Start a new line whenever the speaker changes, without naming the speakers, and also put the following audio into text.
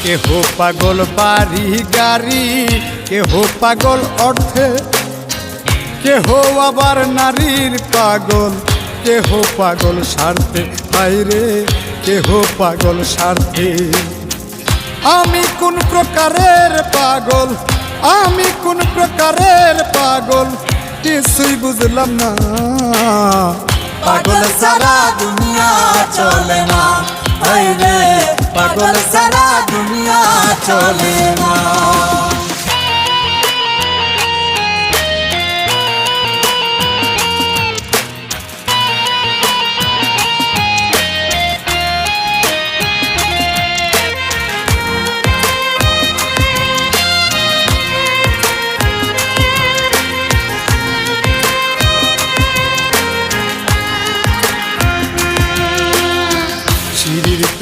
কেহ পাগল বাড়ি গাড়ি, কেহ পাগল অর্থে, কেহ আবার নারীর পাগল, কেহ পাগল স্বার্থে। হায়রে কেহ পাগল স্বার্থে। আমি কোন প্রকারের পাগল, আমি কোন প্রকারের পাগল, কিছুই বুঝলাম না।
পাগল সারা দুনিয়া চলে না, হায়রে পাগল সারা দুনিয়া চলে না।